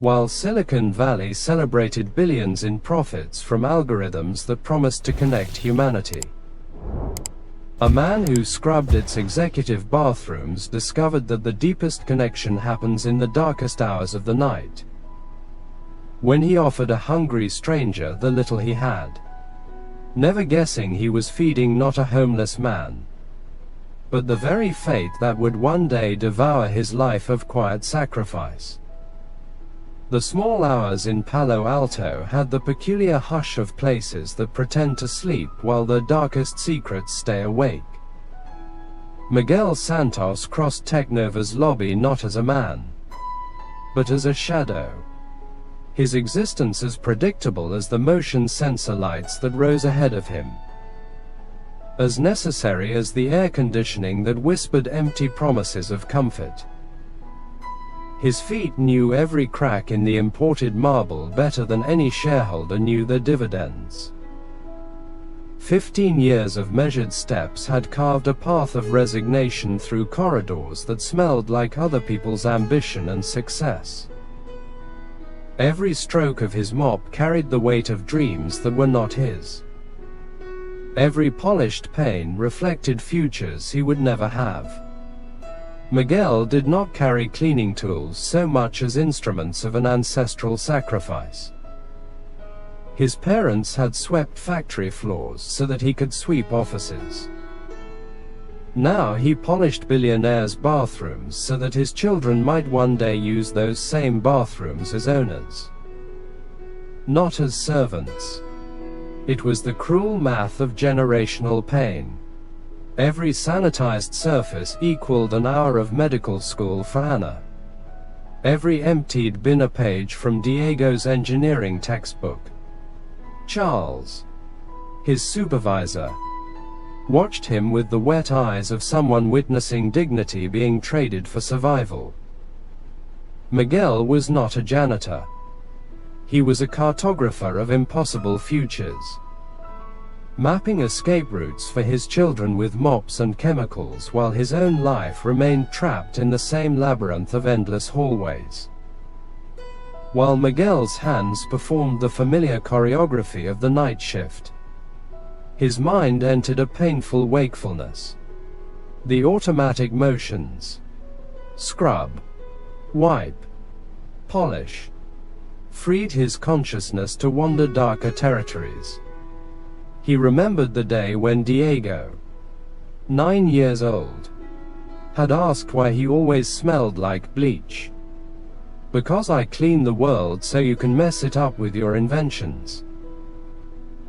While Silicon Valley celebrated billions in profits from algorithms that promised to connect humanity, a man who scrubbed its executive bathrooms discovered that the deepest connection happens in the darkest hours of the night, when he offered a hungry stranger the little he had, never guessing he was feeding not a homeless man, but the very fate that would one day devour his life of quiet sacrifice. The small hours in Palo Alto had the peculiar hush of places that pretend to sleep while their darkest secrets stay awake. Miguel Santos crossed Technova's lobby not as a man, but as a shadow, his existence as predictable as the motion sensor lights that rose ahead of him, as necessary as the air conditioning that whispered empty promises of comfort. His feet knew every crack in the imported marble better than any shareholder knew their dividends. 15 years of measured steps had carved a path of resignation through corridors that smelled like other people's ambition and success. Every stroke of his mop carried the weight of dreams that were not his. Every polished pane reflected futures he would never have. Miguel did not carry cleaning tools so much as instruments of an ancestral sacrifice. His parents had swept factory floors so that he could sweep offices. Now he polished billionaires' bathrooms so that his children might one day use those same bathrooms as owners, not as servants. It was the cruel math of generational pain. Every sanitized surface equaled an hour of medical school for Anna. Every emptied bin a page from Diego's engineering textbook. Charles, his supervisor, watched him with the wet eyes of someone witnessing dignity being traded for survival. Miguel was not a janitor. He was a cartographer of impossible futures, mapping escape routes for his children with mops and chemicals while his own life remained trapped in the same labyrinth of endless hallways. While Miguel's hands performed the familiar choreography of the night shift, his mind entered a painful wakefulness. The automatic motions, scrub, wipe, polish, freed his consciousness to wander darker territories. He remembered the day when Diego, 9 years old, had asked why he always smelled like bleach. "Because I clean the world so you can mess it up with your inventions,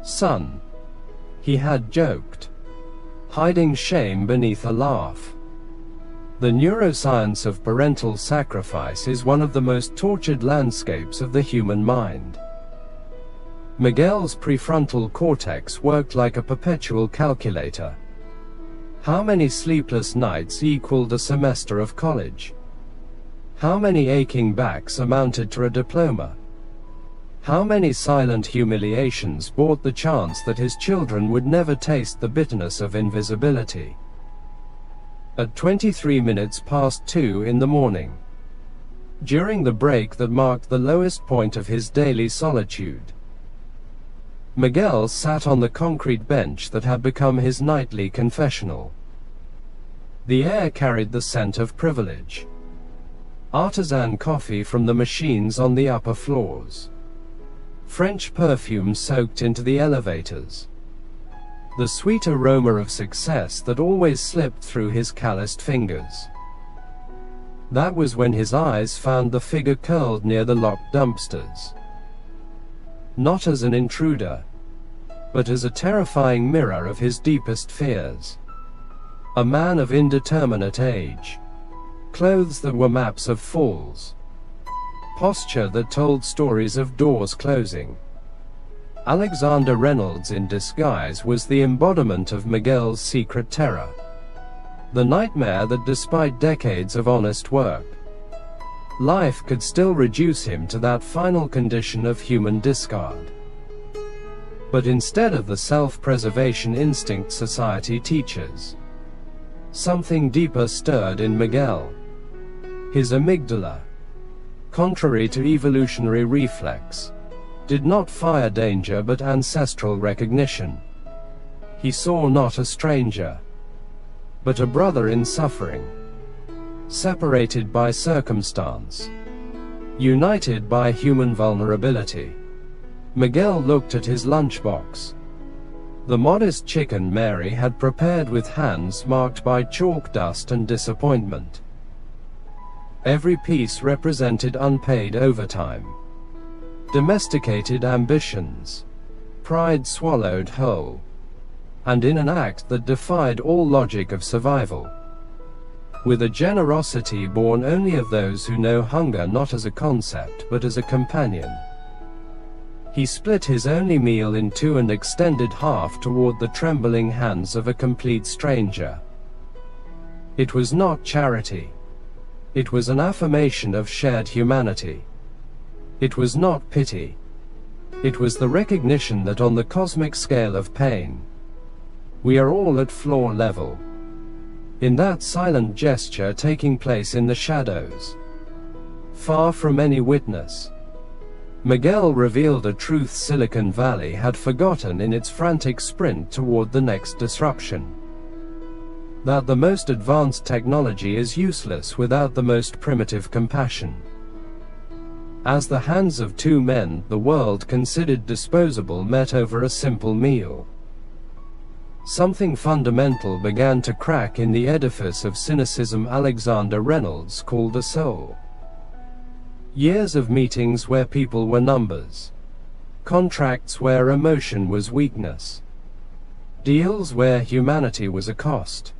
son," he had joked, hiding shame beneath a laugh. The neuroscience of parental sacrifice is one of the most tortured landscapes of the human mind. Miguel's prefrontal cortex worked like a perpetual calculator. How many sleepless nights equaled a semester of college? How many aching backs amounted to a diploma? How many silent humiliations bought the chance that his children would never taste the bitterness of invisibility? At 23 minutes past 2 in the morning, during the break that marked the lowest point of his daily solitude, Miguel sat on the concrete bench that had become his nightly confessional. The air carried the scent of privilege. Artisan coffee from the machines on the upper floors. French perfume soaked into the elevators. The sweet aroma of success that always slipped through his calloused fingers. That was when his eyes found the figure curled near the locked dumpsters. Not as an intruder, but as a terrifying mirror of his deepest fears. A man of indeterminate age, clothes that were maps of falls, posture that told stories of doors closing. Alexander Reynolds in disguise was the embodiment of Miguel's secret terror. The nightmare that despite decades of honest work, life could still reduce him to that final condition of human discard. But instead of the self-preservation instinct society teaches, something deeper stirred in Miguel. His amygdala, contrary to evolutionary reflex, did not fire danger but ancestral recognition. He saw not a stranger, but a brother in suffering, separated by circumstance, united by human vulnerability. Miguel looked at his lunchbox. The modest chicken Mary had prepared with hands marked by chalk dust and disappointment. Every piece represented unpaid overtime, domesticated ambitions, pride swallowed whole, and in an act that defied all logic of survival. With a generosity born only of those who know hunger not as a concept but as a companion, he split his only meal in two and extended half toward the trembling hands of a complete stranger. It was not charity. It was an affirmation of shared humanity. It was not pity. It was the recognition that on the cosmic scale of pain, we are all at floor level. In that silent gesture taking place in the shadows, far from any witness, Miguel revealed a truth Silicon Valley had forgotten in its frantic sprint toward the next disruption. That the most advanced technology is useless without the most primitive compassion. As the hands of two men the world considered disposable met over a simple meal, something fundamental began to crack in the edifice of cynicism Alexander Reynolds called a soul. Years of meetings where people were numbers, contracts where emotion was weakness, deals where humanity was a cost.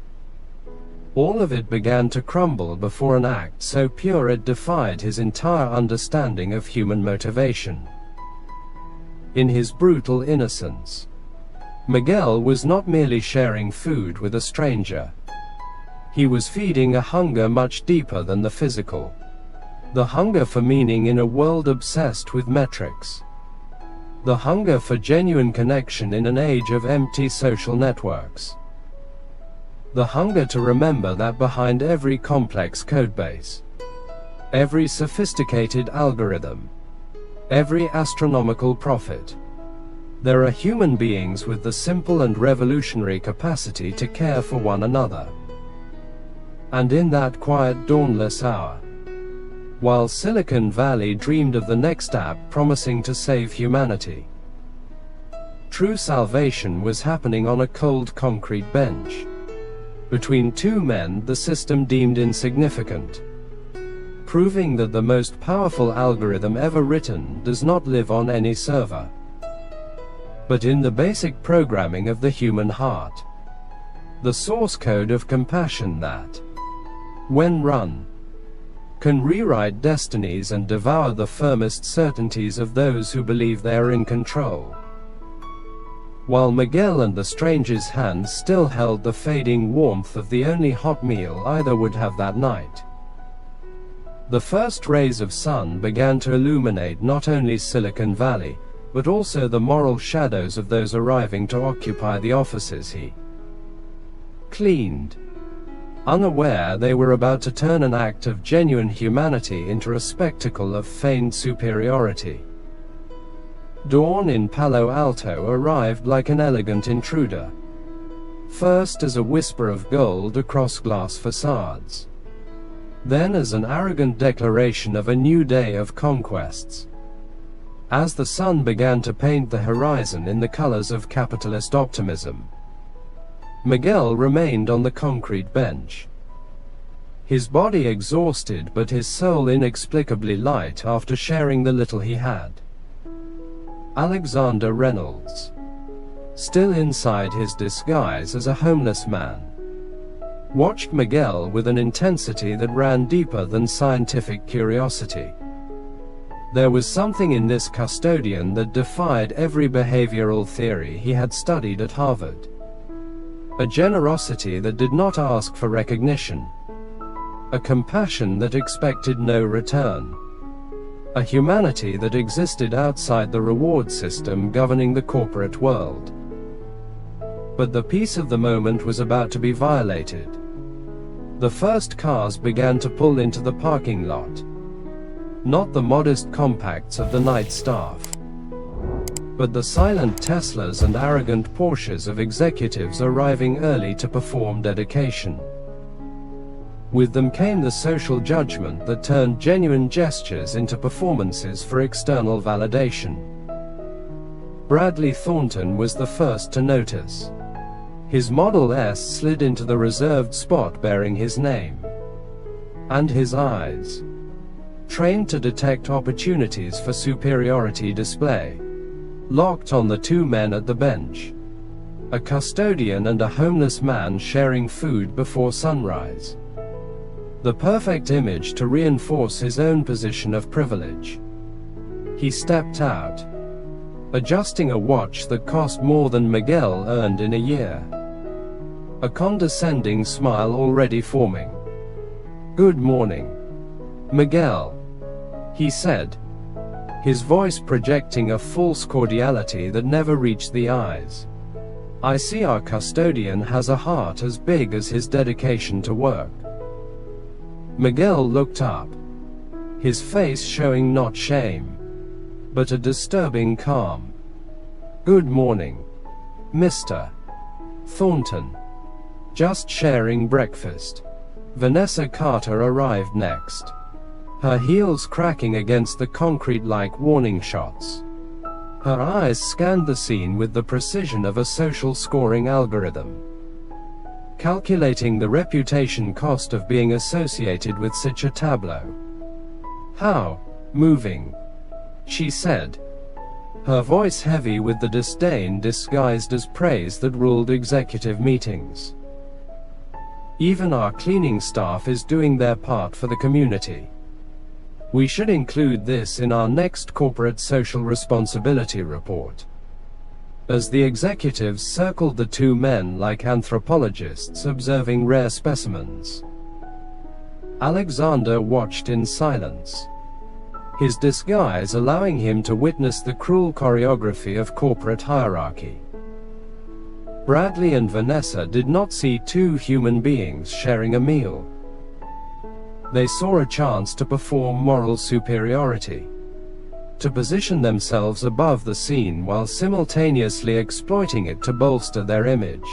All of it began to crumble before an act so pure it defied his entire understanding of human motivation. In his brutal innocence, Miguel was not merely sharing food with a stranger. He was feeding a hunger much deeper than the physical. The hunger for meaning in a world obsessed with metrics. The hunger for genuine connection in an age of empty social networks. The hunger to remember that behind every complex codebase, every sophisticated algorithm, every astronomical profit, there are human beings with the simple and revolutionary capacity to care for one another. And in that quiet dawnless hour, while Silicon Valley dreamed of the next app promising to save humanity, true salvation was happening on a cold concrete bench, between two men the system deemed insignificant, proving that the most powerful algorithm ever written does not live on any server, but in the basic programming of the human heart, the source code of compassion that, when run, can rewrite destinies and devour the firmest certainties of those who believe they are in control. While Miguel and the stranger's hands still held the fading warmth of the only hot meal either would have that night, the first rays of sun began to illuminate not only Silicon Valley, but also the moral shadows of those arriving to occupy the offices he cleaned, unaware they were about to turn an act of genuine humanity into a spectacle of feigned superiority. Dawn in Palo Alto arrived like an elegant intruder, first as a whisper of gold across glass facades, then as an arrogant declaration of a new day of conquests. As the sun began to paint the horizon in the colors of capitalist optimism, Miguel remained on the concrete bench, his body exhausted but his soul inexplicably light after sharing the little he had. Alexander Reynolds, still inside his disguise as a homeless man, watched Miguel with an intensity that ran deeper than scientific curiosity. There was something in this custodian that defied every behavioral theory he had studied at Harvard. A generosity that did not ask for recognition. A compassion that expected no return. A humanity that existed outside the reward system governing the corporate world. But the peace of the moment was about to be violated. The first cars began to pull into the parking lot. not the modest compacts of the night staff, but the silent Teslas and arrogant Porsches of executives arriving early to perform dedication. With them came the social judgment that turned genuine gestures into performances for external validation. Bradley Thornton was the first to notice. His Model S slid into the reserved spot bearing his name. And his eyes, trained to detect opportunities for superiority display, locked on the two men at the bench. A custodian and a homeless man sharing food before sunrise. The perfect image to reinforce his own position of privilege. He stepped out, adjusting a watch that cost more than Miguel earned in a year. A condescending smile already forming. "Good morning, Miguel," he said, his voice projecting a false cordiality that never reached the eyes. "I see our custodian has a heart as big as his dedication to work." Miguel looked up, his face showing not shame, but a disturbing calm. "Good morning, Mr. Thornton. Just sharing breakfast." Vanessa Carter arrived next, her heels cracking against the concrete like warning shots. Her eyes scanned the scene with the precision of a social scoring algorithm, calculating the reputation cost of being associated with such a tableau. "How moving," she said, her voice heavy with the disdain disguised as praise that ruled executive meetings. "Even our cleaning staff is doing their part for the community. We should include this in our next corporate social responsibility report." As the executives circled the two men like anthropologists observing rare specimens, Alexander watched in silence, his disguise allowing him to witness the cruel choreography of corporate hierarchy. Bradley and Vanessa did not see two human beings sharing a meal. They saw a chance to perform moral superiority, to position themselves above the scene while simultaneously exploiting it to bolster their image.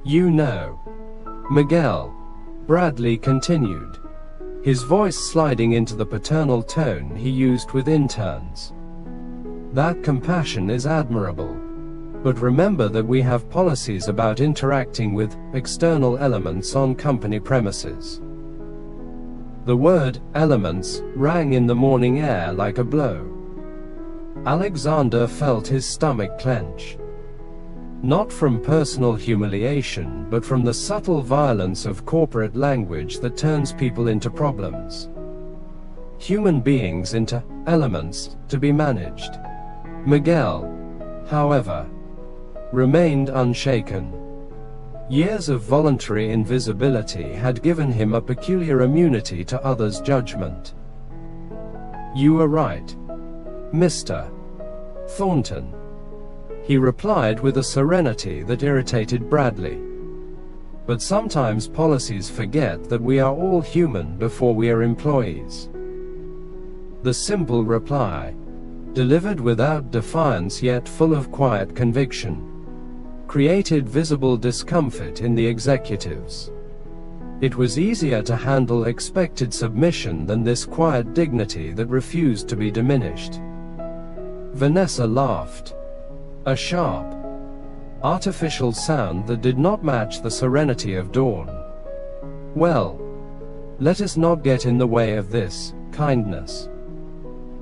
"You know, Miguel," Bradley continued, his voice sliding into the paternal tone he used with interns, "that compassion is admirable. But remember that we have policies about interacting with external elements on company premises." The word "elements" rang in the morning air like a blow. Alexander felt his stomach clench. Not from personal humiliation, but from the subtle violence of corporate language that turns people into problems. Human beings into elements to be managed. Miguel, however, remained unshaken. Years of voluntary invisibility had given him a peculiar immunity to others' judgment. "You were right, Mr. Thornton," he replied with a serenity that irritated Bradley. "But sometimes policies forget that we are all human before we are employees." The simple reply, delivered without defiance yet full of quiet conviction, created visible discomfort in the executives. It was easier to handle expected submission than this quiet dignity that refused to be diminished. Vanessa laughed, a sharp, artificial sound that did not match the serenity of dawn. "Well, let us not get in the way of this kindness.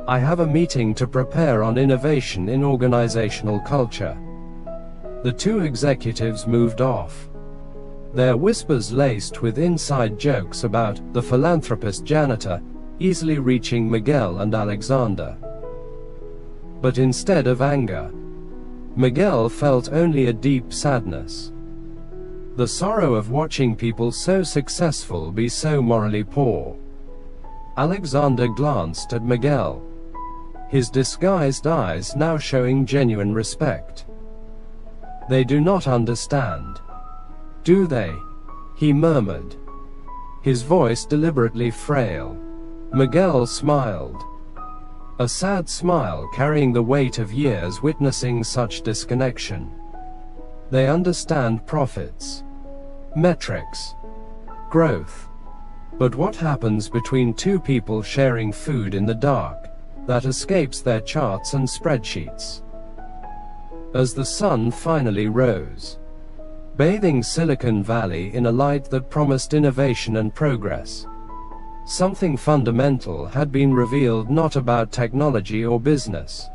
I have a meeting to prepare on innovation in organizational culture." The two executives moved off, their whispers laced with inside jokes about the philanthropist Janitor, easily reaching Miguel and Alexander. But instead of anger, Miguel felt only a deep sadness. The sorrow of watching people so successful be so morally poor. Alexander glanced at Miguel, his disguised eyes now showing genuine respect. "They do not understand, do they?" he murmured, his voice deliberately frail. Miguel smiled. A sad smile carrying the weight of years witnessing such disconnection. They understand profits, metrics, growth. But what happens between two people sharing food in the dark, that escapes their charts and spreadsheets? As the sun finally rose, bathing Silicon Valley in a light that promised innovation and progress, something fundamental had been revealed, not about technology or business,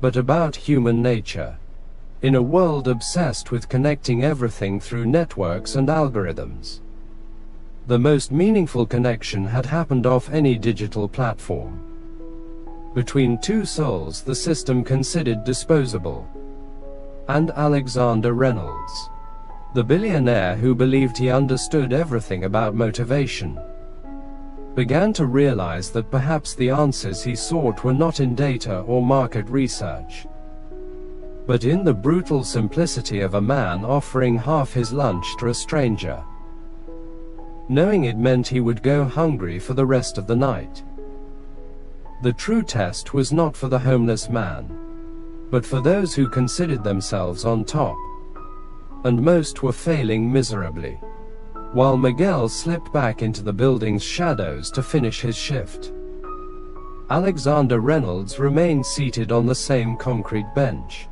but about human nature. In a world obsessed with connecting everything through networks and algorithms, the most meaningful connection had happened off any digital platform. Between two souls the system considered disposable. And Alexander Reynolds, the billionaire who believed he understood everything about motivation, began to realize that perhaps the answers he sought were not in data or market research, but in the brutal simplicity of a man offering half his lunch to a stranger, knowing it meant he would go hungry for the rest of the night. The true test was not for the homeless man, but for those who considered themselves on top, and most were failing miserably. While Miguel slipped back into the building's shadows to finish his shift, Alexander Reynolds remained seated on the same concrete bench,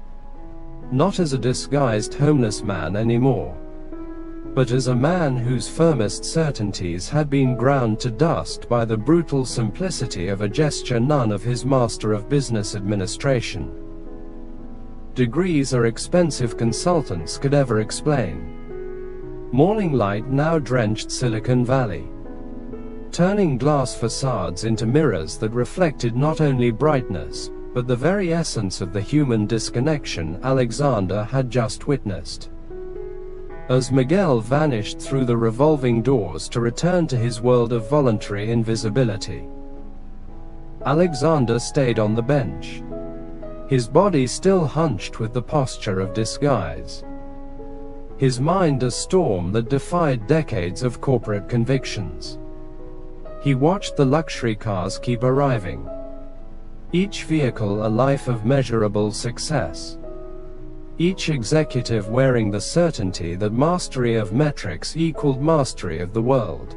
not as a disguised homeless man anymore, but as a man whose firmest certainties had been ground to dust by the brutal simplicity of a gesture none of his master of business administration, degrees or expensive consultants could ever explain. Morning light now drenched Silicon Valley, turning glass facades into mirrors that reflected not only brightness, but the very essence of the human disconnection Alexander had just witnessed. As Miguel vanished through the revolving doors to return to his world of voluntary invisibility, Alexander stayed on the bench, his body still hunched with the posture of disguise, his mind a storm that defied decades of corporate convictions. He watched the luxury cars keep arriving, each vehicle a life of measurable success, each executive wearing the certainty that mastery of metrics equaled mastery of the world.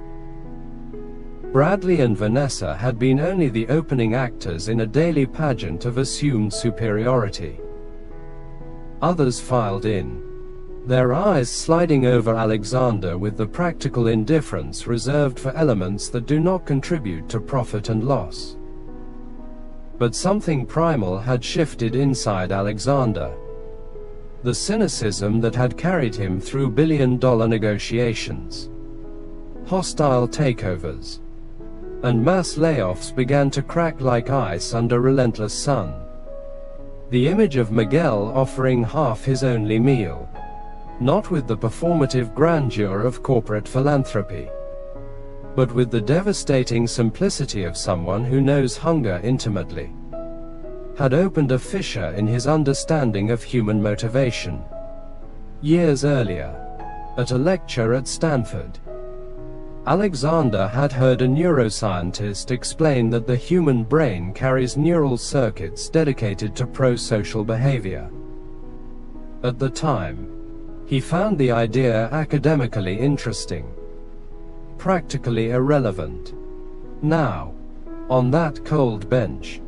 Bradley and Vanessa had been only the opening actors in a daily pageant of assumed superiority. Others filed in, their eyes sliding over Alexander with the practical indifference reserved for elements that do not contribute to profit and loss. But something primal had shifted inside Alexander. The cynicism that had carried him through billion-dollar negotiations, hostile takeovers, and mass layoffs began to crack like ice under relentless sun. The image of Miguel offering half his only meal, not with the performative grandeur of corporate philanthropy, but with the devastating simplicity of someone who knows hunger intimately, had opened a fissure in his understanding of human motivation. Years earlier, at a lecture at Stanford, Alexander had heard a neuroscientist explain that the human brain carries neural circuits dedicated to pro-social behavior. At the time, he found the idea academically interesting, practically irrelevant. Now, on that cold bench,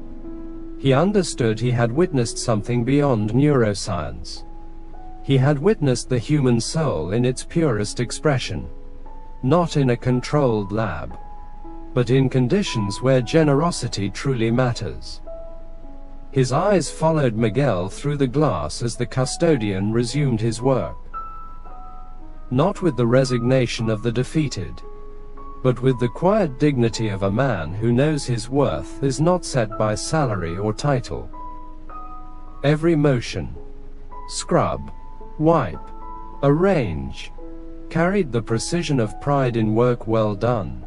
he understood he had witnessed something beyond neuroscience. He had witnessed the human soul in its purest expression, not in a controlled lab, but in conditions where generosity truly matters. His eyes followed Miguel through the glass as the custodian resumed his work, not with the resignation of the defeated, but with the quiet dignity of a man who knows his worth is not set by salary or title. Every motion, scrub, wipe, arrange, carried the precision of pride in work well done.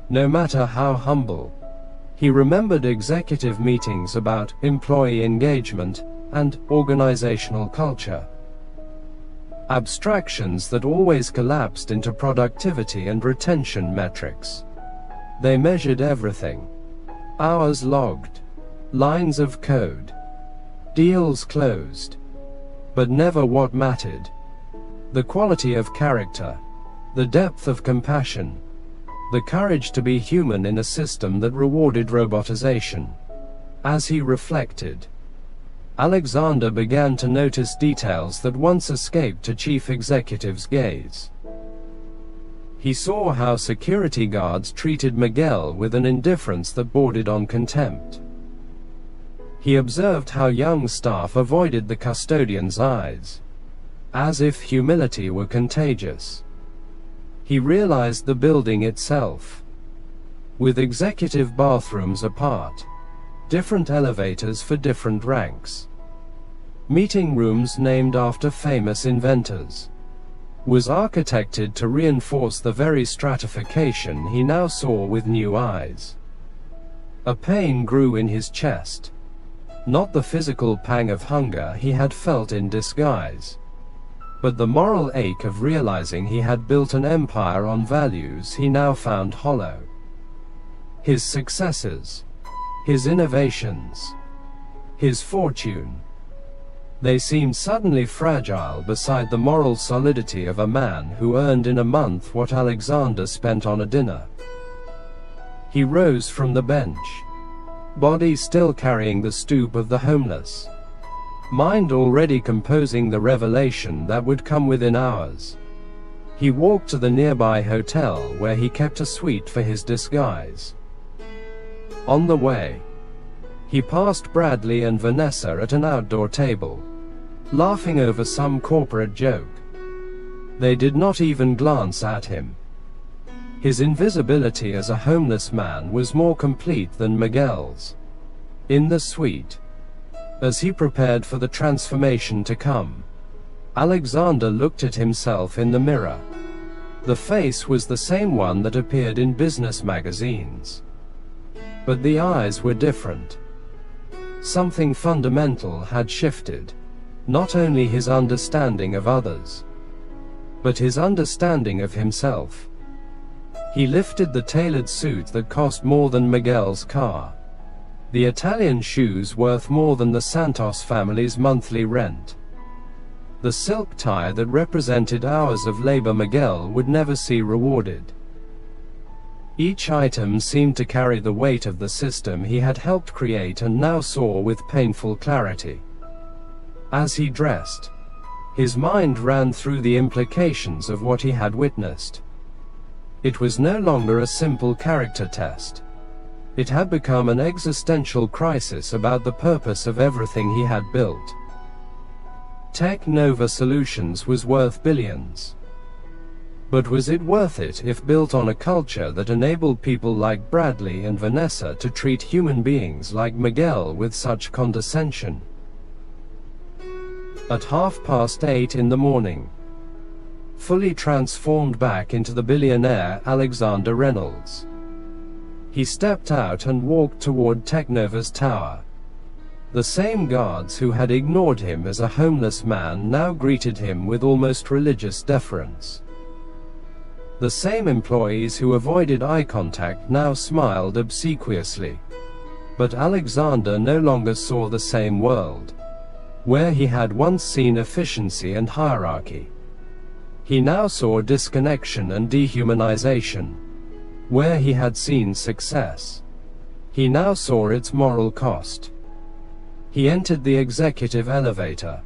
No matter how humble, he remembered executive meetings about employee engagement and organizational culture, abstractions that always collapsed into productivity and retention metrics. They measured everything. Hours logged. Lines of code. Deals closed. But never what mattered. The quality of character. The depth of compassion. The courage to be human in a system that rewarded robotization. As he reflected, Alexander began to notice details that once escaped a chief executive's gaze. He saw how security guards treated Miguel with an indifference that bordered on contempt. He observed how young staff avoided the custodian's eyes, as if humility were contagious. He realized the building itself, with executive bathrooms apart, different elevators for different ranks, meeting rooms named after famous inventors, was architected to reinforce the very stratification he now saw with new eyes. A pain grew in his chest, not the physical pang of hunger he had felt in disguise, but the moral ache of realizing he had built an empire on values he now found hollow. His successes, his innovations, his fortune, they seemed suddenly fragile beside the moral solidity of a man who earned in a month what Alexander spent on a dinner. He rose from the bench, body still carrying the stoop of the homeless, mind already composing the revelation that would come within hours. He walked to the nearby hotel where he kept a suite for his disguise. On the way, he passed Bradley and Vanessa at an outdoor table, laughing over some corporate joke. They did not even glance at him. His invisibility as a homeless man was more complete than Miguel's. In the suite, as he prepared for the transformation to come, Alexander looked at himself in the mirror. The face was the same one that appeared in business magazines, but the eyes were different. Something fundamental had shifted, not only his understanding of others, but his understanding of himself. He lifted the tailored suit that cost more than Miguel's car, the Italian shoes worth more than the Santos family's monthly rent, the silk tie that represented hours of labor Miguel would never see rewarded. Each item seemed to carry the weight of the system he had helped create and now saw with painful clarity. As he dressed, his mind ran through the implications of what he had witnessed. It was no longer a simple character test. It had become an existential crisis about the purpose of everything he had built. Tech Nova Solutions was worth billions. But was it worth it if built on a culture that enabled people like Bradley and Vanessa to treat human beings like Miguel with such condescension? At 8:30 in the morning, fully transformed back into the billionaire Alexander Reynolds, he stepped out and walked toward Technova's tower. The same guards who had ignored him as a homeless man now greeted him with almost religious deference. The same employees who avoided eye contact now smiled obsequiously. But Alexander no longer saw the same world, where he had once seen efficiency and hierarchy. He now saw disconnection and dehumanization. Where he had seen success, he now saw its moral cost. He entered the executive elevator,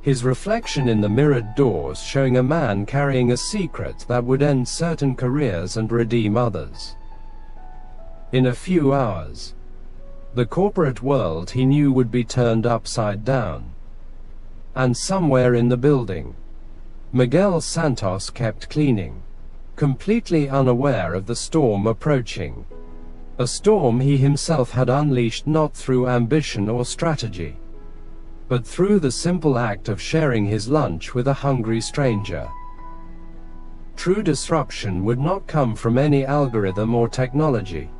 his reflection in the mirrored doors showing a man carrying a secret that would end certain careers and redeem others. In a few hours, the corporate world he knew would be turned upside down. And somewhere in the building, Miguel Santos kept cleaning, completely unaware of the storm approaching. A storm he himself had unleashed not through ambition or strategy, but through the simple act of sharing his lunch with a hungry stranger. True disruption would not come from any algorithm or technology.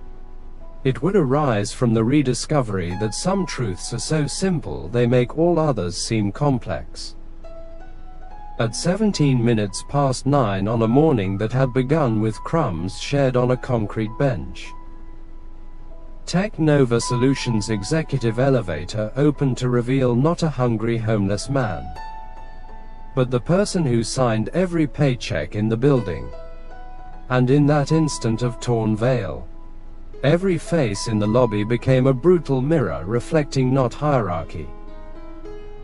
It would arise from the rediscovery that some truths are so simple they make all others seem complex. At 17 minutes past 9 on a morning that had begun with crumbs shared on a concrete bench, Tech Nova Solutions executive elevator opened to reveal not a hungry homeless man, but the person who signed every paycheck in the building. And in that instant of torn veil, every face in the lobby became a brutal mirror reflecting not hierarchy,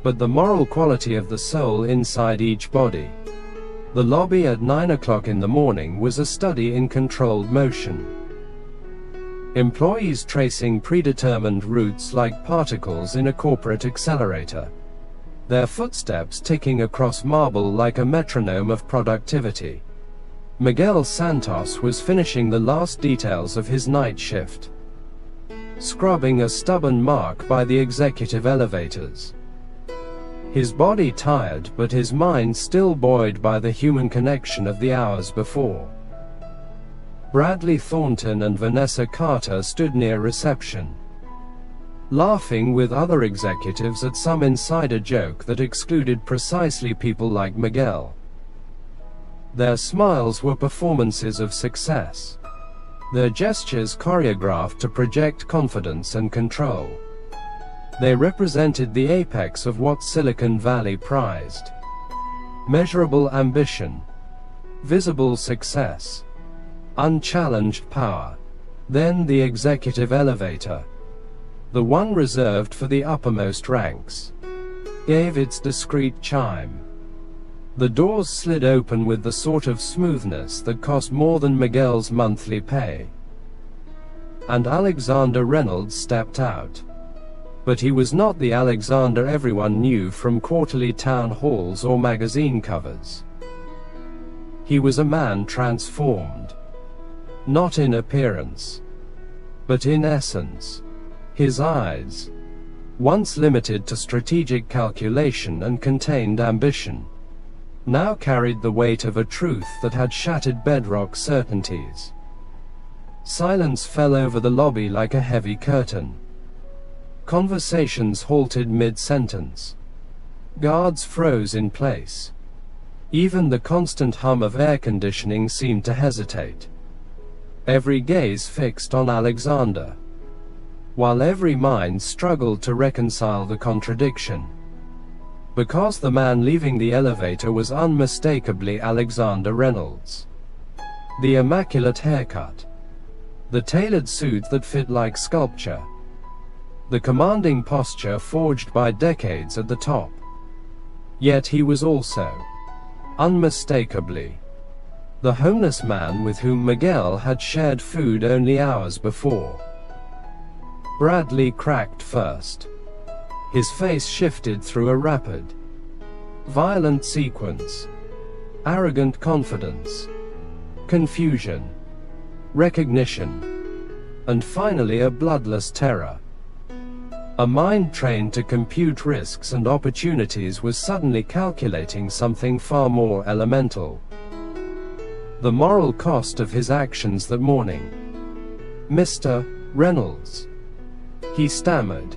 but the moral quality of the soul inside each body. The lobby at 9 o'clock in the morning was a study in controlled motion. Employees tracing predetermined routes like particles in a corporate accelerator, their footsteps ticking across marble like a metronome of productivity. Miguel Santos was finishing the last details of his night shift, scrubbing a stubborn mark by the executive elevators. His body tired, but his mind still buoyed by the human connection of the hours before. Bradley Thornton and Vanessa Carter stood near reception, laughing with other executives at some insider joke that excluded precisely people like Miguel. Their smiles were performances of success, their gestures choreographed to project confidence and control. They represented the apex of what Silicon Valley prized: measurable ambition, visible success, unchallenged power. Then the executive elevator, the one reserved for the uppermost ranks, gave its discreet chime. The doors slid open with the sort of smoothness that cost more than Miguel's monthly pay. And Alexander Reynolds stepped out. But he was not the Alexander everyone knew from quarterly town halls or magazine covers. He was a man transformed, not in appearance, but in essence. His eyes, once limited to strategic calculation and contained ambition, now carried the weight of a truth that had shattered bedrock certainties. Silence fell over the lobby like a heavy curtain. Conversations halted mid-sentence. Guards froze in place. Even the constant hum of air conditioning seemed to hesitate. Every gaze fixed on Alexander, while every mind struggled to reconcile the contradiction. Because the man leaving the elevator was unmistakably Alexander Reynolds. The immaculate haircut, the tailored suit that fit like sculpture, the commanding posture forged by decades at the top. Yet he was also, unmistakably, the homeless man with whom Miguel had shared food only hours before. Bradley cracked first. His face shifted through a rapid, violent sequence: arrogant confidence, confusion, recognition, and finally a bloodless terror. A mind trained to compute risks and opportunities was suddenly calculating something far more elemental: the moral cost of his actions that morning. "Mr. Reynolds," he stammered,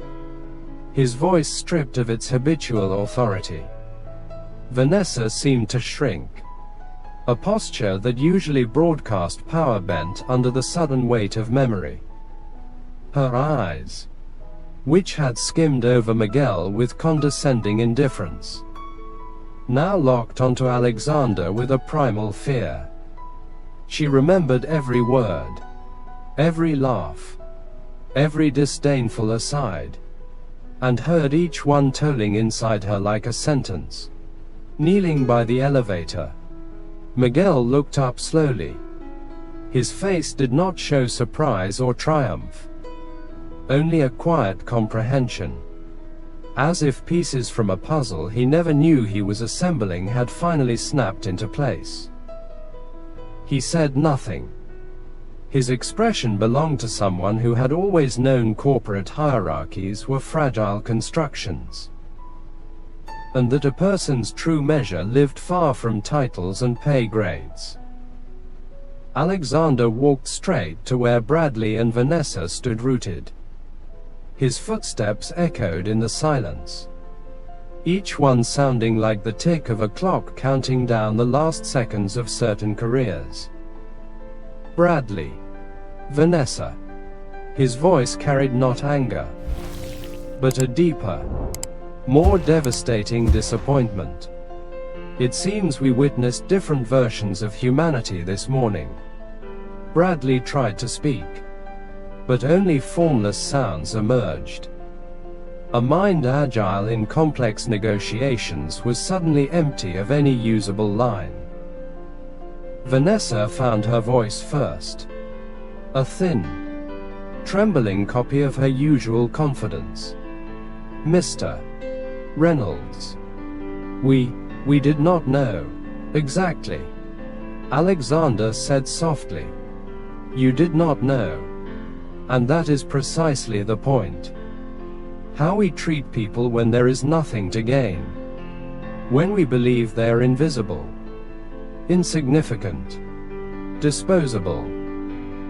his voice stripped of its habitual authority. Vanessa seemed to shrink. A posture that usually broadcast power bent under the sudden weight of memory. Her eyes, which had skimmed over Miguel with condescending indifference, now locked onto Alexander with a primal fear. She remembered every word, every laugh, every disdainful aside, and heard each one tolling inside her like a sentence. Kneeling by the elevator, Miguel looked up slowly. His face did not show surprise or triumph, only a quiet comprehension, as if pieces from a puzzle he never knew he was assembling had finally snapped into place. He said nothing. His expression belonged to someone who had always known corporate hierarchies were fragile constructions, and that a person's true measure lived far from titles and pay grades. Alexander walked straight to where Bradley and Vanessa stood rooted. His footsteps echoed in the silence. each one sounding like the tick of a clock counting down the last seconds of certain careers. Bradley. Vanessa. His voice carried not anger, but a deeper, more devastating disappointment. It seems we witnessed different versions of humanity this morning. Bradley tried to speak, but only formless sounds emerged. A mind agile in complex negotiations was suddenly empty of any usable line. Vanessa found her voice first. A thin, trembling copy of her usual confidence. "Mr. Reynolds. We did not know. Exactly." Alexander said softly. "You did not know. And that is precisely the point. How we treat people when there is nothing to gain. When we believe they are invisible, insignificant, disposable.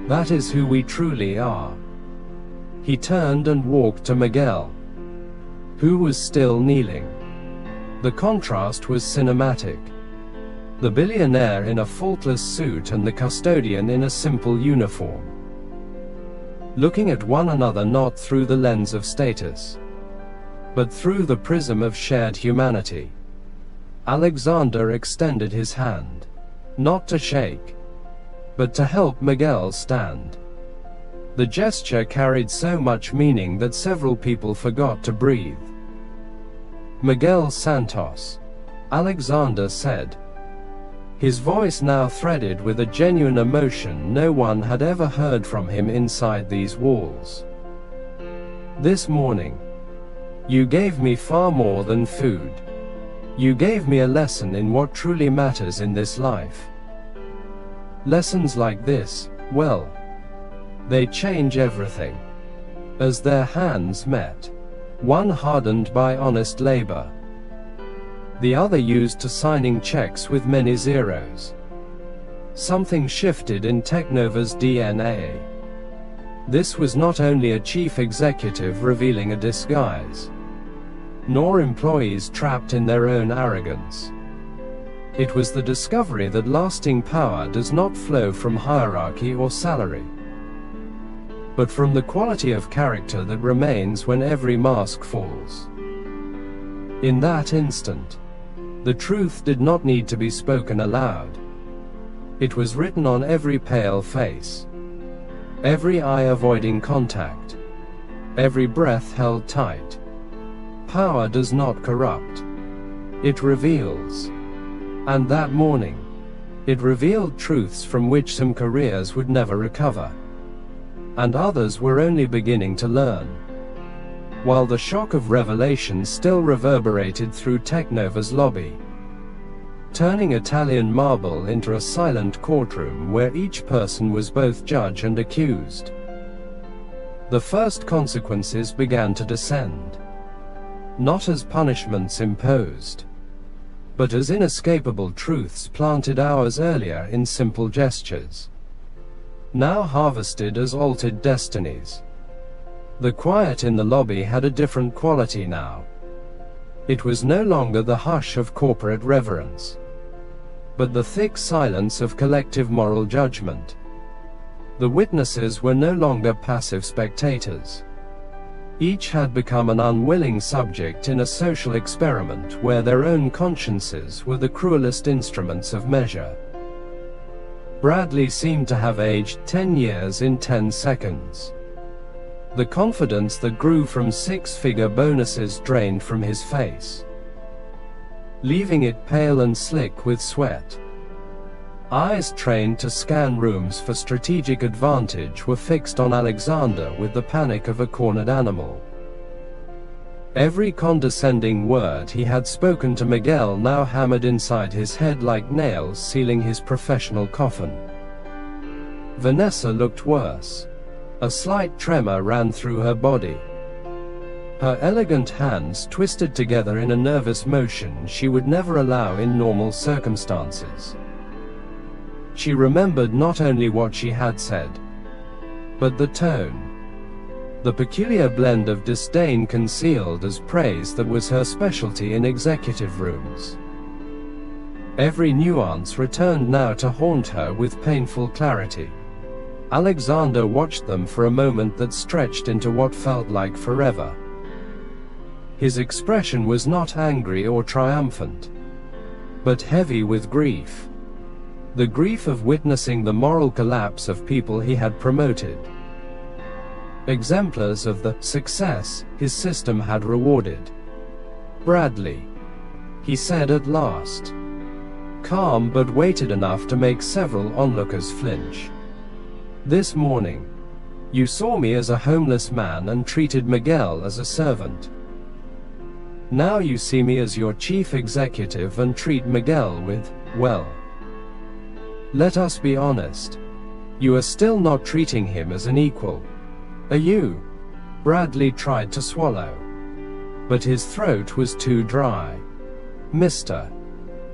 That is who we truly are." He turned and walked to Miguel, who was still kneeling. The contrast was cinematic. The billionaire in a faultless suit and the custodian in a simple uniform, looking at one another not through the lens of status, but through the prism of shared humanity. Alexander extended his hand, not to shake, but to help Miguel stand. The gesture carried so much meaning that several people forgot to breathe. "Miguel Santos," Alexander said, his voice now threaded with a genuine emotion no one had ever heard from him inside these walls. "This morning, you gave me far more than food. You gave me a lesson in what truly matters in this life. Lessons like this, well, they change everything." As their hands met, one hardened by honest labor, the other used to signing checks with many zeros. Something shifted in Teknova's DNA. This was not only a chief executive revealing a disguise, nor employees trapped in their own arrogance. It was the discovery that lasting power does not flow from hierarchy or salary, but from the quality of character that remains when every mask falls. In that instant, the truth did not need to be spoken aloud. It was written on every pale face, every eye avoiding contact, every breath held tight. Power does not corrupt. It reveals. And that morning, it revealed truths from which some careers would never recover, and others were only beginning to learn, while the shock of revelation still reverberated through Teknova's lobby, turning Italian marble into a silent courtroom where each person was both judge and accused. The first consequences began to descend, not as punishments imposed, but as inescapable truths planted hours earlier in simple gestures, now harvested as altered destinies. The quiet in the lobby had a different quality now. It was no longer the hush of corporate reverence, but the thick silence of collective moral judgment. The witnesses were no longer passive spectators. Each had become an unwilling subject in a social experiment where their own consciences were the cruelest instruments of measure. Bradley seemed to have aged 10 years in 10 seconds. The confidence that grew from six-figure bonuses drained from his face, leaving it pale and slick with sweat. Eyes trained to scan rooms for strategic advantage were fixed on Alexander with the panic of a cornered animal. Every condescending word he had spoken to Miguel now hammered inside his head like nails sealing his professional coffin. Vanessa looked worse. A slight tremor ran through her body. Her elegant hands twisted together in a nervous motion she would never allow in normal circumstances. She remembered not only what she had said, but the tone, the peculiar blend of disdain concealed as praise that was her specialty in executive rooms. Every nuance returned now to haunt her with painful clarity. Alexander watched them for a moment that stretched into what felt like forever. His expression was not angry or triumphant, but heavy with grief. The grief of witnessing the moral collapse of people he had promoted. Exemplars of the success his system had rewarded. "Bradley," he said at last, calm but weighted enough to make several onlookers flinch. "This morning, you saw me as a homeless man and treated Miguel as a servant. Now you see me as your chief executive and treat Miguel with, well, let us be honest. You are still not treating him as an equal. Are you?" Bradley tried to swallow, but his throat was too dry. "Mr.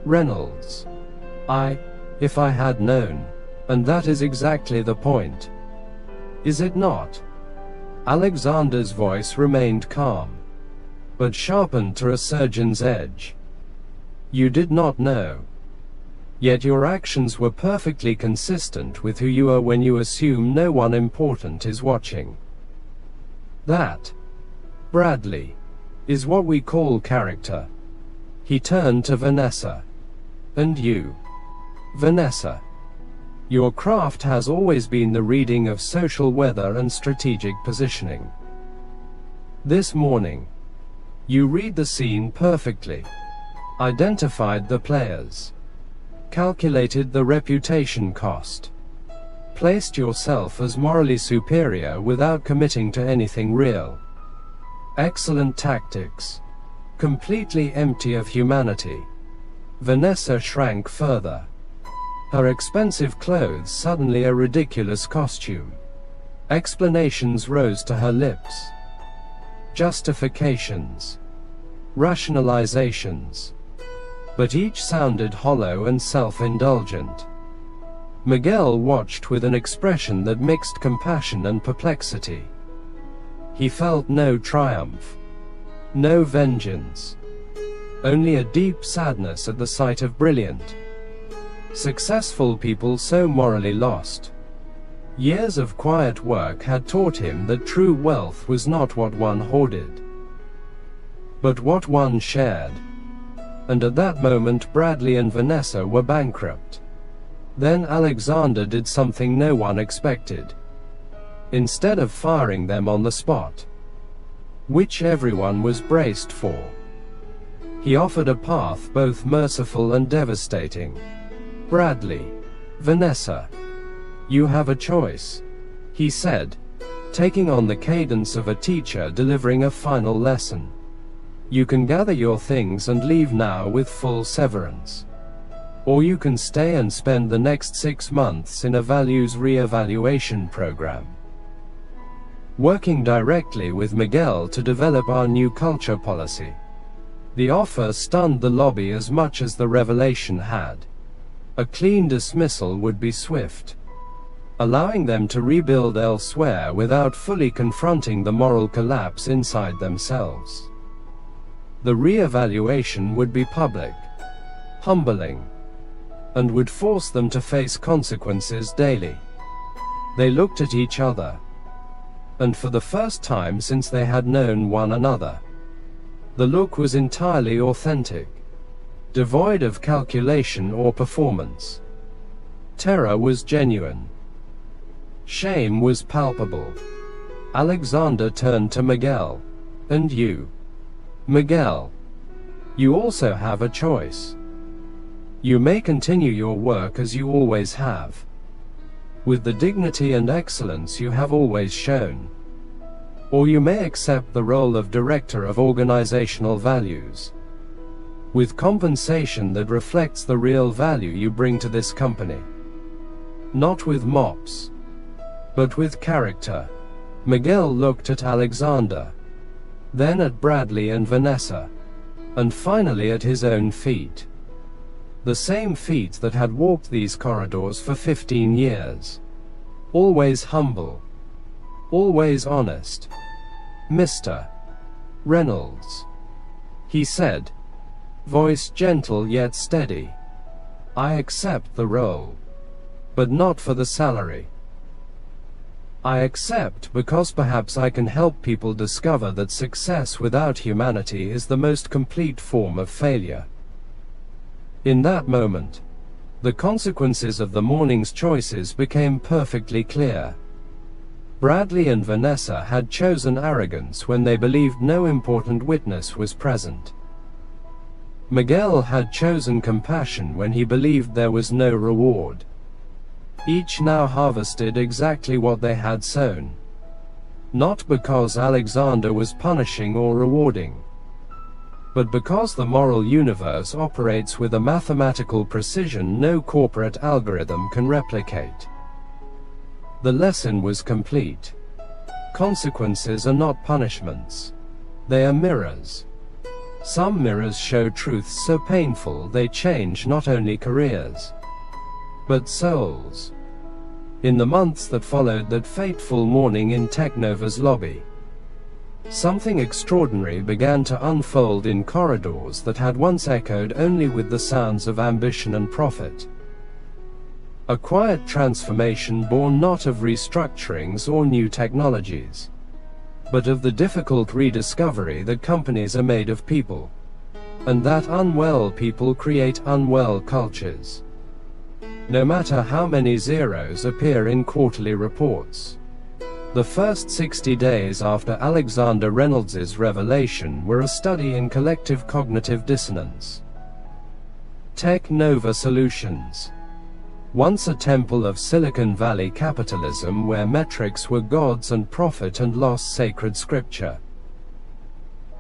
Reynolds, if I had known, and that is exactly the point. Is it not?" Alexander's voice remained calm, but sharpened to a surgeon's edge. "You did not know. Yet your actions were perfectly consistent with who you are when you assume no one important is watching. That, Bradley, is what we call character." He turned to Vanessa. "And you, Vanessa, your craft has always been the reading of social weather and strategic positioning. This morning, you read the scene perfectly, identified the players, calculated the reputation cost, placed yourself as morally superior without committing to anything real. Excellent tactics, completely empty of humanity." Vanessa shrank further. Her expensive clothes suddenly a ridiculous costume. Explanations rose to her lips. Justifications. Rationalizations. But each sounded hollow and self-indulgent. Miguel watched with an expression that mixed compassion and perplexity. He felt no triumph, no vengeance, only a deep sadness at the sight of brilliant, successful people so morally lost. Years of quiet work had taught him that true wealth was not what one hoarded, but what one shared. And at that moment Bradley and Vanessa were bankrupt. Then Alexander did something no one expected. Instead of firing them on the spot, which everyone was braced for, he offered a path both merciful and devastating. "Bradley, Vanessa, you have a choice," he said, taking on the cadence of a teacher delivering a final lesson. "You can gather your things and leave now with full severance. Or you can stay and spend the next 6 months in a values re-evaluation program, working directly with Miguel to develop our new culture policy." The offer stunned the lobby as much as the revelation had. A clean dismissal would be swift, allowing them to rebuild elsewhere without fully confronting the moral collapse inside themselves. The re-evaluation would be public, humbling, and would force them to face consequences daily. They looked at each other, and for the first time since they had known one another, the look was entirely authentic, devoid of calculation or performance. Terror was genuine. Shame was palpable. Alexander turned to Miguel. "And you, Miguel, you also have a choice. You may continue your work as you always have, with the dignity and excellence you have always shown. Or you may accept the role of director of organizational values, with compensation that reflects the real value you bring to this company. Not with mops, but with character." Miguel looked at Alexander, then at Bradley and Vanessa, and finally at his own feet. The same feet that had walked these corridors for 15 years. Always humble, Always honest. Mr. Reynolds, he said, voice gentle yet steady. I accept the role, but not for the salary. I accept because perhaps I can help people discover that success without humanity is the most complete form of failure. In that moment, the consequences of the morning's choices became perfectly clear. Bradley and Vanessa had chosen arrogance when they believed no important witness was present. Miguel had chosen compassion when he believed there was no reward. Each now harvested exactly what they had sown. Not because Alexander was punishing or rewarding, but because the moral universe operates with a mathematical precision no corporate algorithm can replicate. The lesson was complete. Consequences are not punishments. They are mirrors. Some mirrors show truths so painful they change not only careers, but souls. In the months that followed that fateful morning in Technova's lobby, something extraordinary began to unfold in corridors that had once echoed only with the sounds of ambition and profit. A quiet transformation born not of restructurings or new technologies, but of the difficult rediscovery that companies are made of people, and that unwell people create unwell cultures. No matter how many zeros appear in quarterly reports, the first 60 days after Alexander Reynolds's revelation were a study in collective cognitive dissonance. Technova Solutions, once a temple of Silicon Valley capitalism where metrics were gods and profit and loss sacred scripture,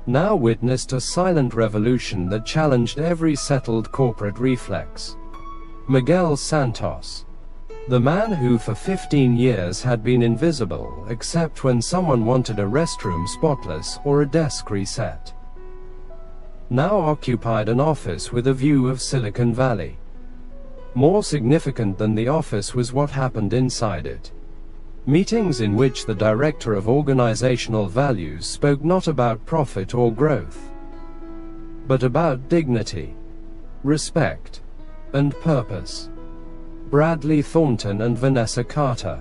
now witnessed a silent revolution that challenged every settled corporate reflex. Miguel Santos, the man who for 15 years had been invisible except when someone wanted a restroom spotless or a desk reset, now occupied an office with a view of Silicon Valley. More significant than the office was what happened inside it. Meetings in which the director of organizational values spoke not about profit or growth, but about dignity, respect, and purpose. Bradley Thornton and Vanessa Carter,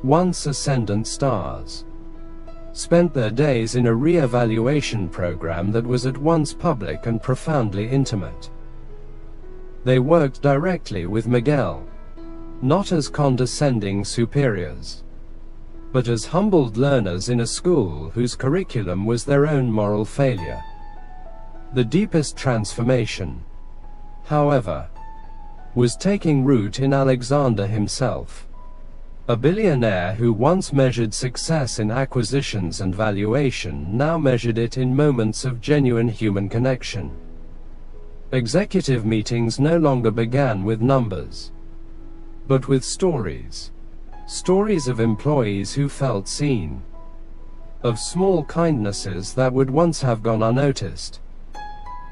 once ascendant stars, spent their days in a re-evaluation program that was at once public and profoundly intimate. They worked directly with Miguel, not as condescending superiors, but as humbled learners in a school whose curriculum was their own moral failure. The deepest transformation, however, was taking root in Alexander himself. A billionaire who once measured success in acquisitions and valuation now measured it in moments of genuine human connection. Executive meetings no longer began with numbers, but with stories. Stories of employees who felt seen, of small kindnesses that would once have gone unnoticed,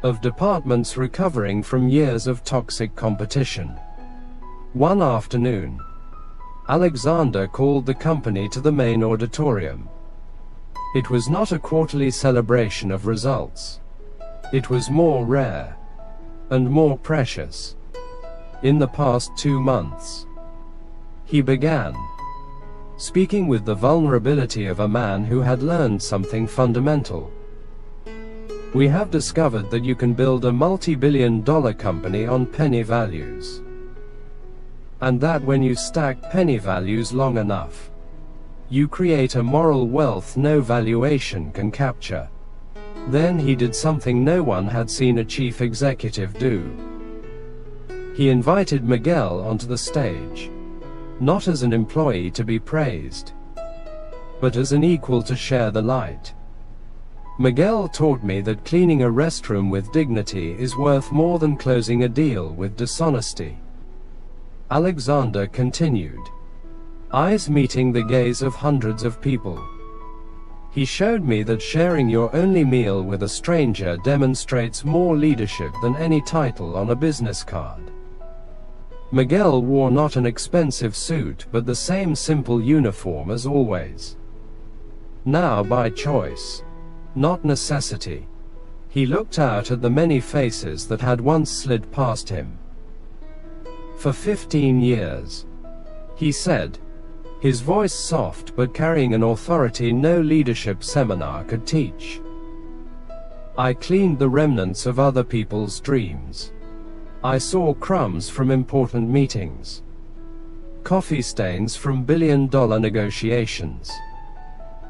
of departments recovering from years of toxic competition. One afternoon, Alexander called the company to the main auditorium. It was not a quarterly celebration of results. It was more rare and more precious. In the past 2 months, he began, speaking with the vulnerability of a man who had learned something fundamental. We have discovered that you can build a multi-billion-dollar company on penny values, and that when you stack penny values long enough, you create a moral wealth no valuation can capture. Then he did something no one had seen a chief executive do. He invited Miguel onto the stage, not as an employee to be praised, but as an equal to share the light. Miguel taught me that cleaning a restroom with dignity is worth more than closing a deal with dishonesty. Alexander continued, eyes meeting the gaze of hundreds of people. He showed me that sharing your only meal with a stranger demonstrates more leadership than any title on a business card. Miguel wore not an expensive suit but the same simple uniform as always. Now by choice, not necessity, he looked out at the many faces that had once slid past him. For 15 years, he said, his voice soft but carrying an authority no leadership seminar could teach. I cleaned the remnants of other people's dreams. I saw crumbs from important meetings, coffee stains from billion-dollar negotiations,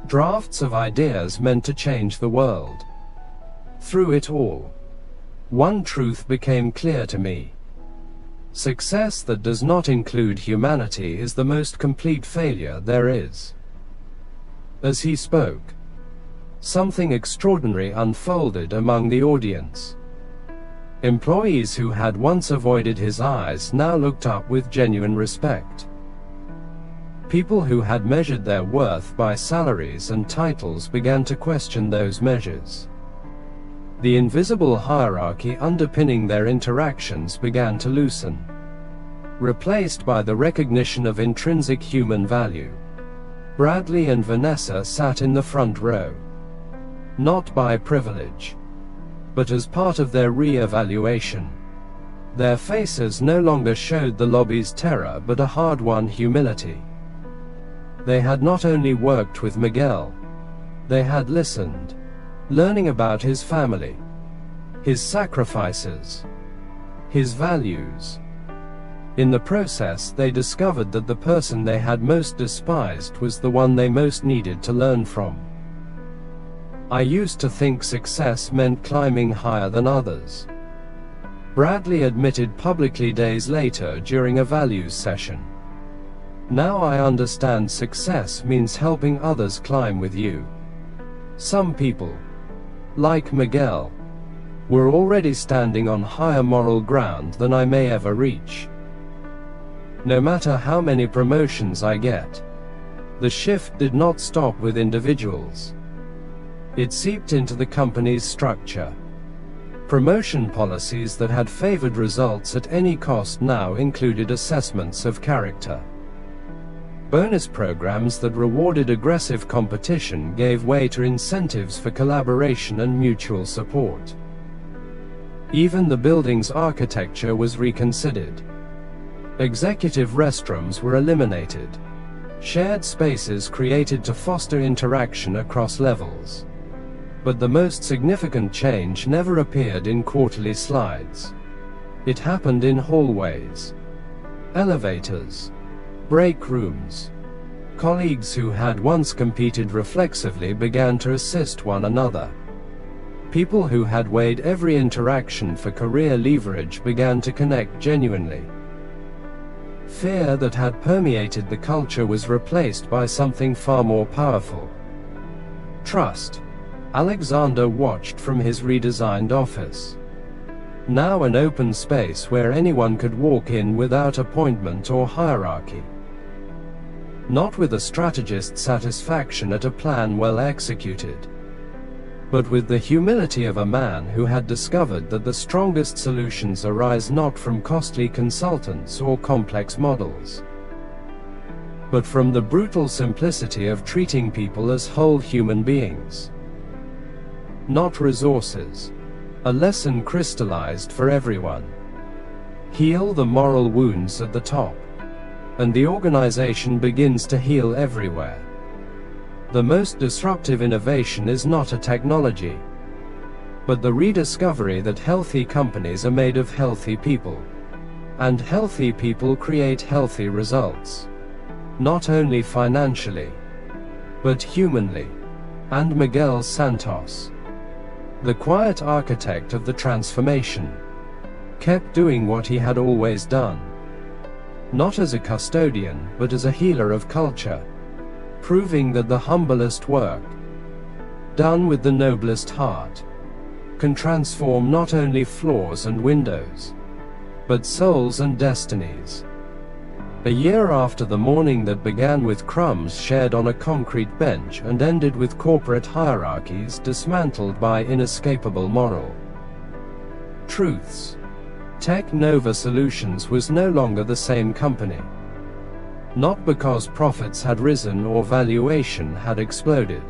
drafts of ideas meant to change the world. Through it all, one truth became clear to me. Success that does not include humanity is the most complete failure there is. As he spoke, something extraordinary unfolded among the audience. Employees who had once avoided his eyes now looked up with genuine respect. People who had measured their worth by salaries and titles began to question those measures. The invisible hierarchy underpinning their interactions began to loosen, replaced by the recognition of intrinsic human value. Bradley and Vanessa sat in the front row, not by privilege, but as part of their re-evaluation. Their faces no longer showed the lobby's terror but a hard-won humility. They had not only worked with Miguel, they had listened, learning about his family, his sacrifices, his values. In the process, they discovered that the person they had most despised was the one they most needed to learn from. I used to think success meant climbing higher than others, Bradley admitted publicly days later during a values session. Now I understand success means helping others climb with you. Some people, like Miguel, were already standing on higher moral ground than I may ever reach. No matter how many promotions I get, the shift did not stop with individuals. It seeped into the company's structure. Promotion policies that had favored results at any cost now included assessments of character. Bonus programs that rewarded aggressive competition gave way to incentives for collaboration and mutual support. Even the building's architecture was reconsidered. Executive restrooms were eliminated. Shared spaces created to foster interaction across levels. But the most significant change never appeared in quarterly slides. It happened in hallways, elevators, break rooms. Colleagues who had once competed reflexively began to assist one another. People who had weighed every interaction for career leverage began to connect genuinely. Fear that had permeated the culture was replaced by something far more powerful: trust. Alexander watched from his redesigned office. Now an open space where anyone could walk in without appointment or hierarchy. Not with a strategist's satisfaction at a plan well executed, but with the humility of a man who had discovered that the strongest solutions arise not from costly consultants or complex models, but from the brutal simplicity of treating people as whole human beings. Not resources. A lesson crystallized for everyone. Heal the moral wounds at the top, and the organization begins to heal everywhere. The most disruptive innovation is not a technology, but the rediscovery that healthy companies are made of healthy people, and healthy people create healthy results, not only financially, but humanly. And Miguel Santos, the quiet architect of the transformation, kept doing what he had always done. Not as a custodian, but as a healer of culture, proving that the humblest work, done with the noblest heart, can transform not only floors and windows, but souls and destinies. A year after the morning that began with crumbs shared on a concrete bench and ended with corporate hierarchies dismantled by inescapable moral truths, Tech Nova Solutions was no longer the same company. Not because profits had risen or valuation had exploded,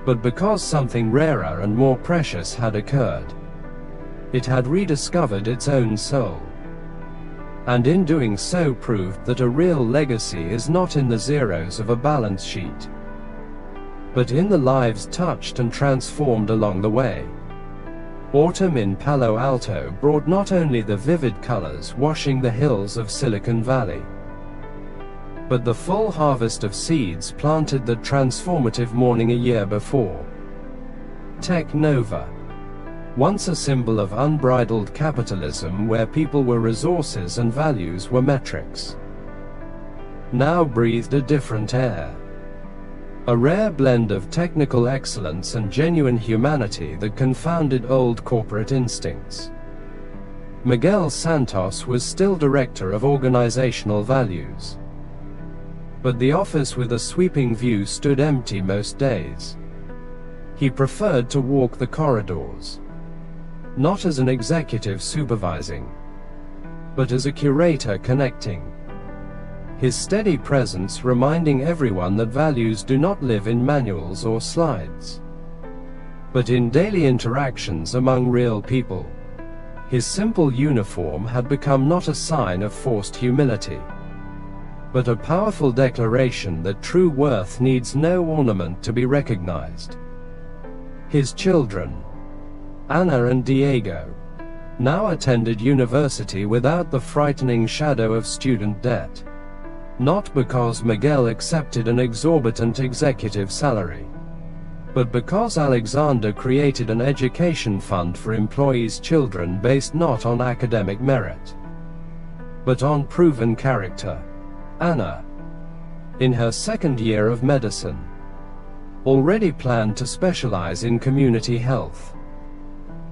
but because something rarer and more precious had occurred. It had rediscovered its own soul, and in doing so proved that a real legacy is not in the zeros of a balance sheet, but in the lives touched and transformed along the way. Autumn in Palo Alto brought not only the vivid colors washing the hills of Silicon Valley, but the full harvest of seeds planted that transformative morning a year before. Tech Nova, once a symbol of unbridled capitalism where people were resources and values were metrics, now breathed a different air. A rare blend of technical excellence and genuine humanity that confounded old corporate instincts. Miguel Santos was still director of organizational values, but the office with a sweeping view stood empty most days. He preferred to walk the corridors, not as an executive supervising, but as a curator connecting. His steady presence reminding everyone that values do not live in manuals or slides, but in daily interactions among real people. His simple uniform had become not a sign of forced humility, but a powerful declaration that true worth needs no ornament to be recognized. His children, Ana and Diego, now attended university without the frightening shadow of student debt. Not because Miguel accepted an exorbitant executive salary, but because Alexander created an education fund for employees' children based not on academic merit, but on proven character. Ana, in her second year of medicine, already planned to specialize in community health,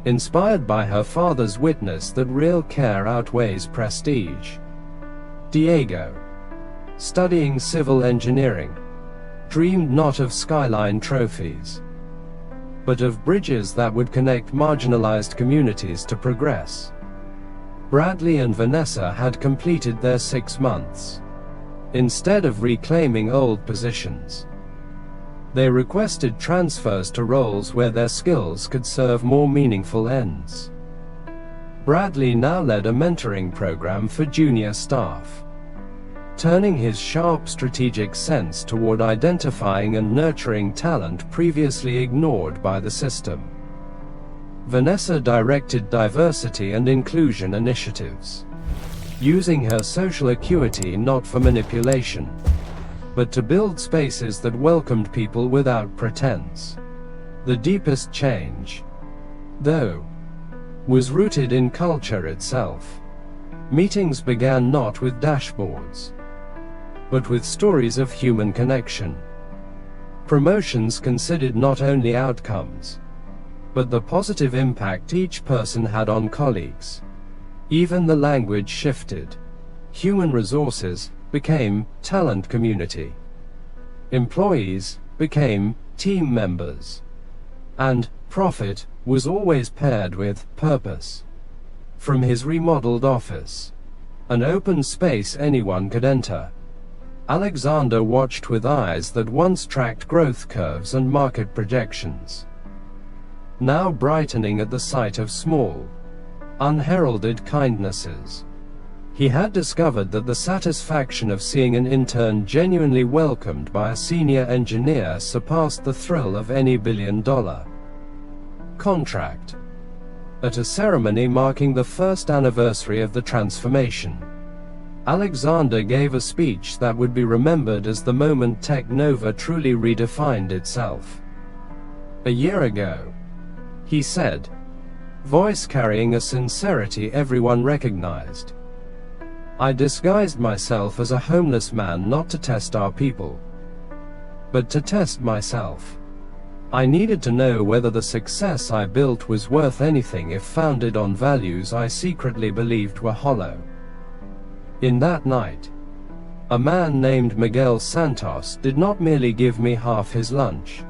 inspired by her father's witness that real care outweighs prestige. Diego, studying civil engineering, dreamed not of skyline trophies, but of bridges that would connect marginalized communities to progress. Bradley and Vanessa had completed their 6 months. Instead of reclaiming old positions, they requested transfers to roles where their skills could serve more meaningful ends. Bradley now led a mentoring program for junior staff, turning his sharp strategic sense toward identifying and nurturing talent previously ignored by the system. Vanessa directed diversity and inclusion initiatives, using her social acuity not for manipulation, but to build spaces that welcomed people without pretense. The deepest change, though, was rooted in culture itself. Meetings began not with dashboards, but with stories of human connection. Promotions considered not only outcomes, but the positive impact each person had on colleagues. Even the language shifted. Human resources became talent community. Employees became team members. And profit was always paired with purpose. From his remodeled office, an open space anyone could enter, Alexander watched with eyes that once tracked growth curves and market projections, now brightening at the sight of small, unheralded kindnesses. He had discovered that the satisfaction of seeing an intern genuinely welcomed by a senior engineer surpassed the thrill of any billion-dollar contract. At a ceremony marking the first anniversary of the transformation, Alexander gave a speech that would be remembered as the moment Tech Nova truly redefined itself. A year ago, he said, voice carrying a sincerity everyone recognized, I disguised myself as a homeless man not to test our people, but to test myself. I needed to know whether the success I built was worth anything if founded on values I secretly believed were hollow. In that night, a man named Miguel Santos did not merely give me half his lunch.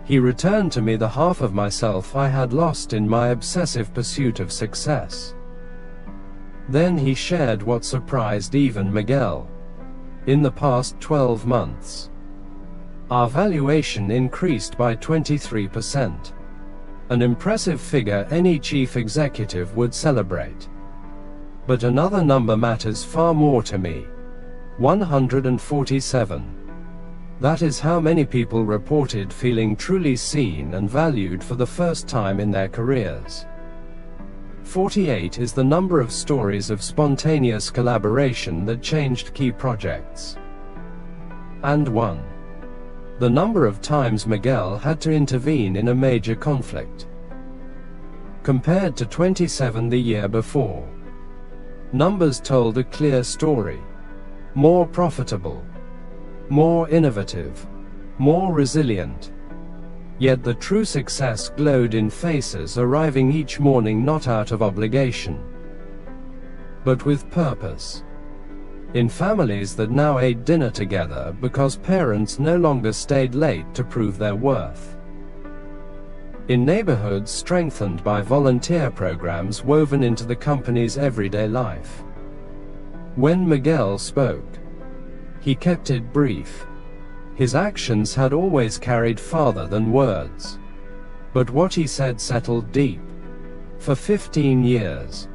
He returned to me the half of myself I had lost in my obsessive pursuit of success. Then he shared what surprised even Miguel. In the past 12 months, our valuation increased by 23%. An impressive figure any chief executive would celebrate. But another number matters far more to me. 147. That is how many people reported feeling truly seen and valued for the first time in their careers. 48 is the number of stories of spontaneous collaboration that changed key projects. And 1. The number of times Miguel had to intervene in a major conflict. Compared to 27 the year before, numbers told a clear story. More profitable, more innovative, more resilient. Yet the true success glowed in faces arriving each morning not out of obligation, but with purpose. In families that now ate dinner together because parents no longer stayed late to prove their worth. In neighborhoods strengthened by volunteer programs woven into the company's everyday life. When Miguel spoke, he kept it brief. His actions had always carried farther than words. But what he said settled deep. For 15 years,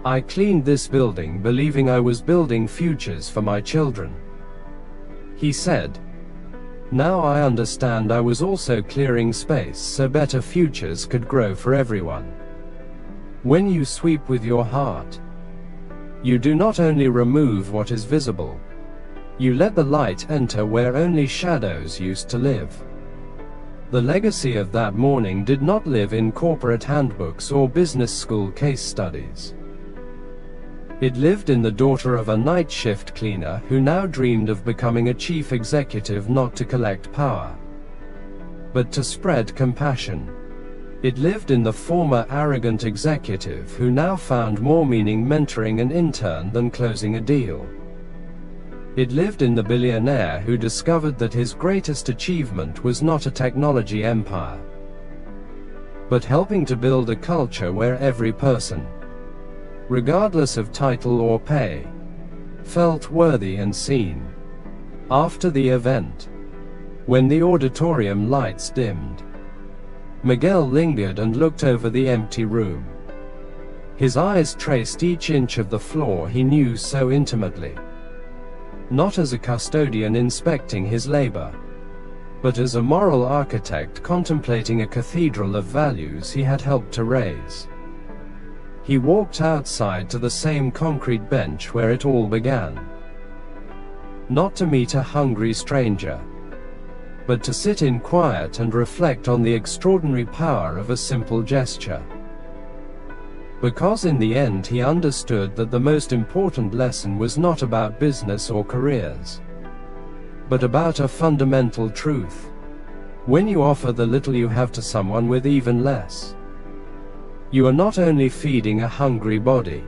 I cleaned this building believing I was building futures for my children. He said, now I understand I was also clearing space so better futures could grow for everyone. When you sweep with your heart, you do not only remove what is visible, you let the light enter where only shadows used to live. The legacy of that morning did not live in corporate handbooks or business school case studies. It lived in the daughter of a night shift cleaner who now dreamed of becoming a chief executive, not to collect power, but to spread compassion. It lived in the former arrogant executive who now found more meaning mentoring an intern than closing a deal. It lived in the billionaire who discovered that his greatest achievement was not a technology empire, but helping to build a culture where every person, regardless of title or pay, felt worthy and seen. After the event, when the auditorium lights dimmed, Miguel lingered and looked over the empty room. His eyes traced each inch of the floor he knew so intimately. Not as a custodian inspecting his labor, but as a moral architect contemplating a cathedral of values he had helped to raise. He walked outside to the same concrete bench where it all began. Not to meet a hungry stranger, but to sit in quiet and reflect on the extraordinary power of a simple gesture. Because in the end he understood that the most important lesson was not about business or careers, but about a fundamental truth. When you offer the little you have to someone with even less, you are not only feeding a hungry body,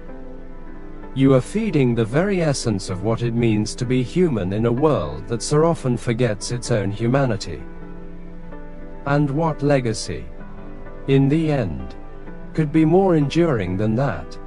you are feeding the very essence of what it means to be human in a world that so often forgets its own humanity. And what legacy, in the end, could be more enduring than that?